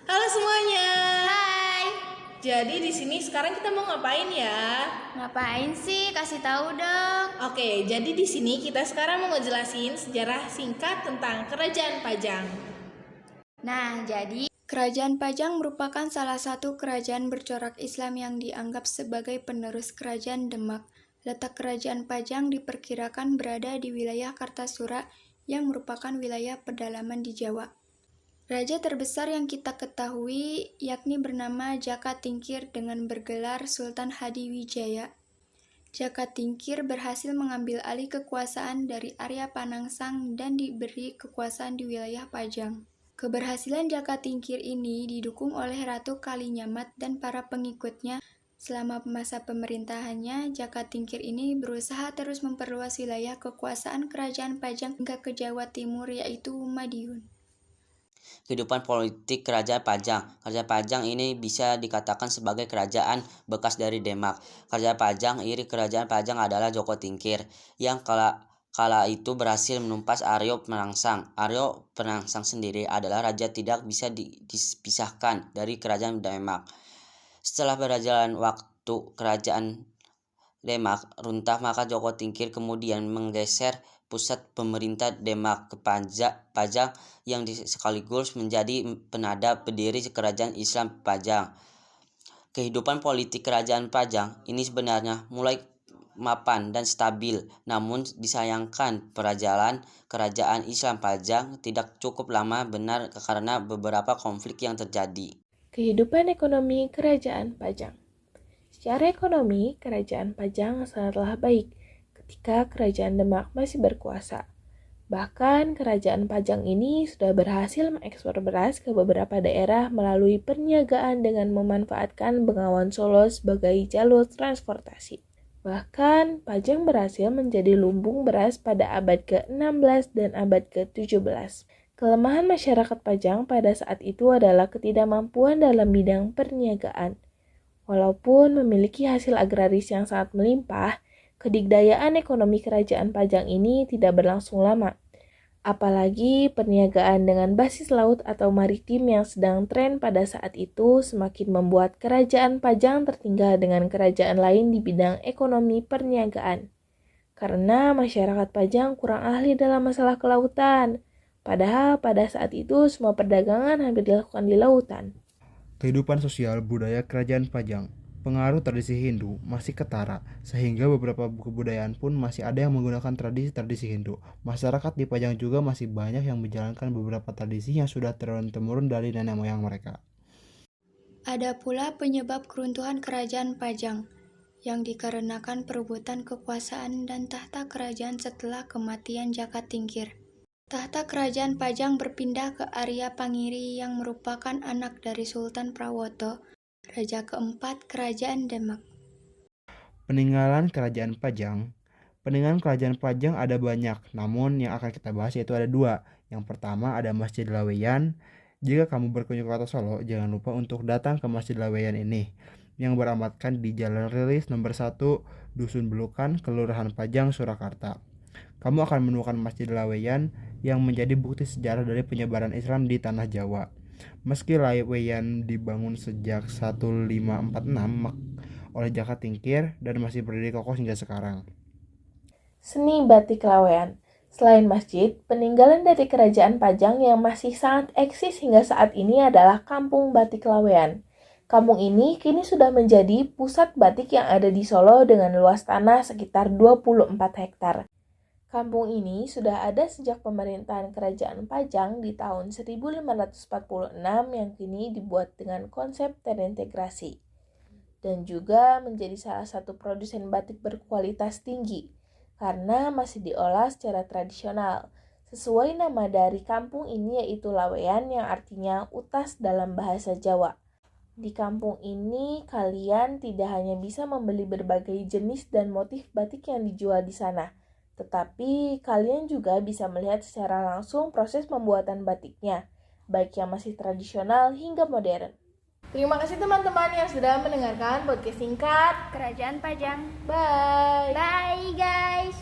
Halo semuanya. Hai, Jadi di sini sekarang kita mau ngapain ya? ngapain sih? Kasih tahu dong. Oke, jadi di sini kita sekarang mau ngejelasin sejarah singkat tentang Kerajaan Pajang. Nah, jadi Kerajaan Pajang merupakan salah satu kerajaan bercorak Islam yang dianggap sebagai penerus Kerajaan Demak. Letak Kerajaan Pajang diperkirakan berada di wilayah Kartasura yang merupakan wilayah pedalaman di Jawa. Raja terbesar yang kita ketahui yakni bernama Jaka Tingkir dengan bergelar Sultan Hadiwijaya. Jaka Tingkir berhasil mengambil alih kekuasaan dari Arya Panangsang dan diberi kekuasaan di wilayah Pajang. Keberhasilan Jaka Tingkir ini didukung oleh Ratu Kalinyamat dan para pengikutnya. Selama masa pemerintahannya, Jaka Tingkir ini berusaha terus memperluas wilayah kekuasaan Kerajaan Pajang hingga ke Jawa Timur, yaitu Madiun. Kehidupan politik Kerajaan Pajang. Kerajaan Pajang ini bisa dikatakan sebagai kerajaan bekas dari Demak. Kerajaan Pajang adalah Joko Tingkir yang kala itu berhasil menumpas Aryo Penangsang. Aryo Penangsang sendiri adalah raja tidak bisa dipisahkan dari Kerajaan Demak. Setelah berjalan waktu Kerajaan Demak runtuh, maka Joko Tingkir kemudian menggeser pusat pemerintah Demak ke Pajang yang sekaligus menjadi penanda berdiri Kerajaan Islam Pajang. Kehidupan politik Kerajaan Pajang ini sebenarnya mulai mapan dan stabil, namun disayangkan perjalanan Kerajaan Islam Pajang tidak cukup lama benar karena beberapa konflik yang terjadi. Kehidupan ekonomi Kerajaan Pajang. Secara ekonomi, Kerajaan Pajang sangatlah baik ketika Kerajaan Demak masih berkuasa. Bahkan Kerajaan Pajang ini sudah berhasil mengekspor beras ke beberapa daerah melalui perniagaan dengan memanfaatkan Bengawan Solo sebagai jalur transportasi. Bahkan Pajang berhasil menjadi lumbung beras pada abad ke-16 dan abad ke-17. Kelemahan masyarakat Pajang pada saat itu adalah ketidakmampuan dalam bidang perniagaan. Walaupun memiliki hasil agraris yang sangat melimpah, kedikdayaan ekonomi Kerajaan Pajang ini tidak berlangsung lama. Apalagi perniagaan dengan basis laut atau maritim yang sedang tren pada saat itu semakin membuat Kerajaan Pajang tertinggal dengan kerajaan lain di bidang ekonomi perniagaan. Karena masyarakat Pajang kurang ahli dalam masalah kelautan. Padahal pada saat itu semua perdagangan hampir dilakukan di lautan. Kehidupan sosial budaya Kerajaan Pajang. Pengaruh tradisi Hindu masih ketara, sehingga beberapa kebudayaan pun masih ada yang menggunakan tradisi-tradisi Hindu. Masyarakat di Pajang juga masih banyak yang menjalankan beberapa tradisi yang sudah turun-temurun dari nenek moyang mereka. Ada pula penyebab keruntuhan Kerajaan Pajang, yang dikarenakan perebutan kekuasaan dan tahta kerajaan setelah kematian Jaka Tingkir. Tahta Kerajaan Pajang berpindah ke Arya Pangiri yang merupakan anak dari Sultan Prawoto, Raja keempat Kerajaan Demak. Peninggalan Kerajaan Pajang. Peninggalan Kerajaan Pajang ada banyak, namun yang akan kita bahas yaitu ada dua. Yang pertama ada Masjid Laweyan. Jika kamu berkunjung ke Kota Solo, jangan lupa untuk datang ke Masjid Laweyan ini, yang beralamatkan di Jalan Rilis nomor 1, Dusun Belukan, Kelurahan Pajang, Surakarta. Kamu akan menemukan Masjid Laweyan yang menjadi bukti sejarah dari penyebaran Islam di tanah Jawa. Meski Laweyan dibangun sejak 1546 oleh Jaka Tingkir dan masih berdiri kokoh hingga sekarang. Seni batik Laweyan. Selain masjid, peninggalan dari Kerajaan Pajang yang masih sangat eksis hingga saat ini adalah Kampung Batik Laweyan. Kampung ini kini sudah menjadi pusat batik yang ada di Solo dengan luas tanah sekitar 24 hektar. Kampung ini sudah ada sejak pemerintahan Kerajaan Pajang di tahun 1546 yang kini dibuat dengan konsep terintegrasi. Dan juga menjadi salah satu produsen batik berkualitas tinggi karena masih diolah secara tradisional. Sesuai nama dari kampung ini yaitu Laweyan yang artinya utas dalam bahasa Jawa. Di kampung ini kalian tidak hanya bisa membeli berbagai jenis dan motif batik yang dijual di sana, tetapi kalian juga bisa melihat secara langsung proses pembuatan batiknya, baik yang masih tradisional hingga modern. Terima kasih teman-teman yang sudah mendengarkan podcast singkat Kerajaan Pajang. Bye. Bye guys.